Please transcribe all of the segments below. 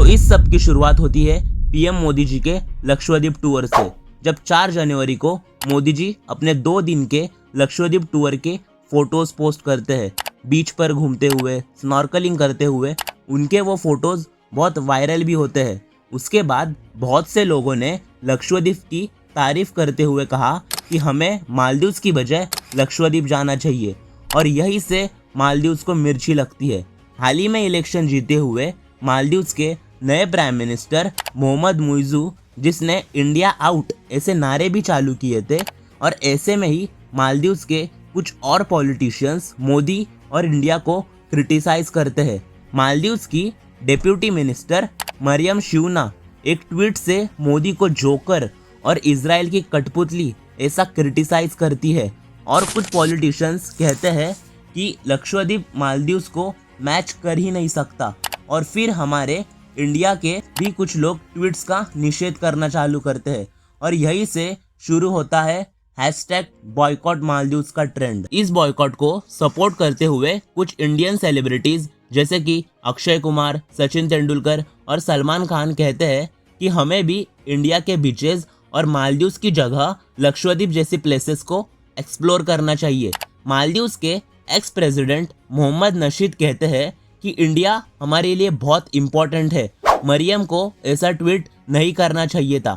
तो इस सब की शुरुआत होती है पीएम मोदी जी के लक्षद्वीप टूर से, जब 4 जनवरी को मोदी जी अपने 2 दिन के लक्षद्वीप टूर के फोटोज पोस्ट करते हैं। बीच पर घूमते हुए, स्नॉर्कलिंग करते हुए उनके वो फोटोज बहुत वायरल भी होते हैं। उसके बाद बहुत से लोगों ने लक्षद्वीप की तारीफ करते हुए कहा कि हमें मालदीव्स की बजाय लक्षद्वीप जाना चाहिए, और यही से मालदीव्स को मिर्ची लगती है। हाल ही में इलेक्शन जीते हुए मालदीव्स के नए प्राइम मिनिस्टर मोहम्मद मुइज़ू, जिसने इंडिया आउट ऐसे नारे भी चालू किए थे, और ऐसे में ही मालदीव्स के कुछ और पॉलिटिशियंस मोदी और इंडिया को क्रिटिसाइज करते हैं। मालदीव्स की डिप्यूटी मिनिस्टर मरियम शिवना एक ट्वीट से मोदी को जोकर और इजराइल की कठपुतली ऐसा क्रिटिसाइज करती है, और कुछ पॉलिटिशियंस कहते हैं कि लक्षद्वीप मालदीव्स को मैच कर ही नहीं सकता, और फिर हमारे इंडिया के भी कुछ लोग ट्वीट्स का निषेध करना चालू करते हैं, और यही से शुरू होता है #बॉयकॉट मालदीव्स का ट्रेंड। इस बॉयकॉट को सपोर्ट करते हुए कुछ इंडियन सेलिब्रिटीज जैसे कि अक्षय कुमार, सचिन तेंदुलकर और सलमान खान कहते हैं कि हमें भी इंडिया के बीचेस और मालदीव्स की जगह लक्षद्वीप जैसी प्लेसेस को एक्सप्लोर करना चाहिए। मालदीव्स के एक्स प्रेसिडेंट मोहम्मद नशीद कहते हैं कि इंडिया हमारे लिए बहुत इम्पोर्टेंट है, मरियम को ऐसा ट्वीट नहीं करना चाहिए था।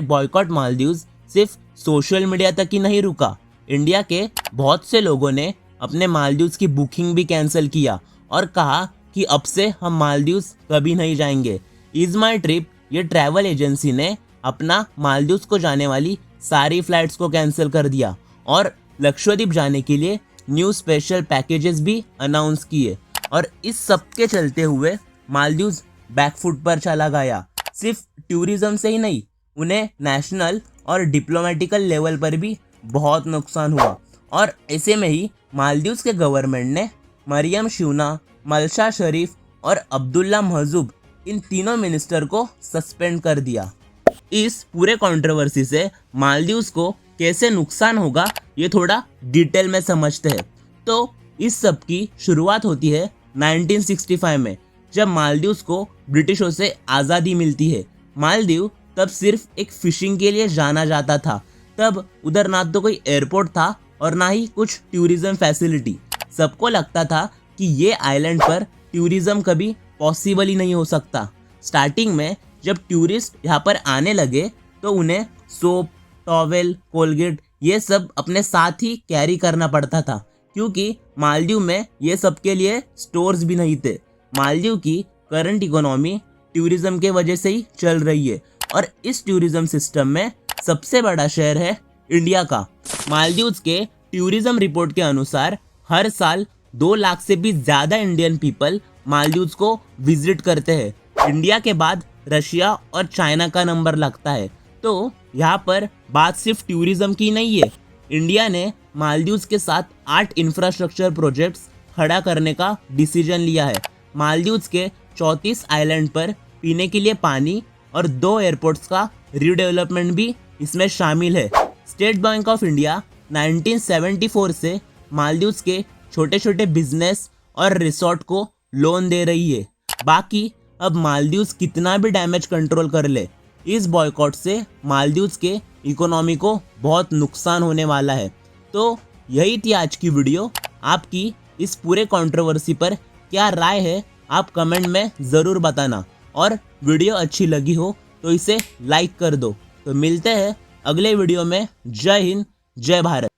#बॉयकॉट मालदीव्स सिर्फ सोशल मीडिया तक ही नहीं रुका, इंडिया के बहुत से लोगों ने अपने मालदीव्स की बुकिंग भी कैंसिल किया और कहा कि अब से हम मालदीव्स कभी नहीं जाएंगे। इज माई ट्रिप ये ट्रैवल एजेंसी ने अपना मालदीव्स को जाने वाली सारी फ्लाइट्स को कैंसिल कर दिया और लक्षद्वीप जाने के लिए न्यू स्पेशल पैकेजेस भी अनाउंस किए, और इस सब के चलते हुए मालदीव्स बैकफुट पर चला गया। सिर्फ टूरिज्म से ही नहीं, उन्हें नेशनल और डिप्लोमेटिकल लेवल पर भी बहुत नुकसान हुआ, और ऐसे में ही मालदीव्स के गवर्नमेंट ने मरियम शिवना, मलशा शरीफ और अब्दुल्ला महजूब इन तीनों मिनिस्टर को सस्पेंड कर दिया। इस पूरे कंट्रोवर्सी से मालदीव्स को कैसे नुकसान होगा ये थोड़ा डिटेल में समझते हैं। तो इस सब की शुरुआत होती है 1965 में, जब मालदीव्स को ब्रिटिशों से आज़ादी मिलती है। मालदीव तब सिर्फ एक फिशिंग के लिए जाना जाता था। तब उधर ना तो कोई एयरपोर्ट था और ना ही कुछ टूरिज्म फैसिलिटी। सबको लगता था कि ये आइलैंड पर टूरिज्म कभी पॉसिबल ही नहीं हो सकता। स्टार्टिंग में जब टूरिस्ट यहाँ पर आने लगे तो उन्हें सोप, टॉवेल, कोलगेट ये सब अपने साथ ही कैरी करना पड़ता था, क्योंकि मालदीव में ये सब के लिए स्टोर्स भी नहीं थे। मालदीव की करंट इकोनॉमी टूरिज्म के वजह से ही चल रही है, और इस टूरिज्म सिस्टम में सबसे बड़ा शेयर है इंडिया का। मालदीव्स के टूरिज्म रिपोर्ट के अनुसार हर साल 2 लाख से भी ज़्यादा इंडियन पीपल मालदीव्स को विजिट करते हैं। इंडिया के बाद रशिया और चाइना का नंबर लगता है। तो यहाँ पर बात सिर्फ टूरिज्म की नहीं है। इंडिया ने मालदीव्स के साथ 8 इंफ्रास्ट्रक्चर प्रोजेक्ट्स खड़ा करने का डिसीजन लिया है। मालदीव्स के 34 आइलैंड पर पीने के लिए पानी और 2 एयरपोर्ट्स का रीडेवलपमेंट भी इसमें शामिल है। स्टेट बैंक ऑफ इंडिया 1974 से मालदीव्स के छोटे छोटे बिजनेस और रिसोर्ट को लोन दे रही है। बाकी अब मालदीव्स कितना भी डैमेज कंट्रोल कर ले, इस बॉयकॉट से मालदीव्स के इकोनॉमी को बहुत नुकसान होने वाला है। तो यही थी आज की वीडियो। आपकी इस पूरे कंट्रोवर्सी पर क्या राय है आप कमेंट में ज़रूर बताना, और वीडियो अच्छी लगी हो तो इसे लाइक कर दो। तो मिलते हैं अगले वीडियो में। जय हिंद, जय भारत।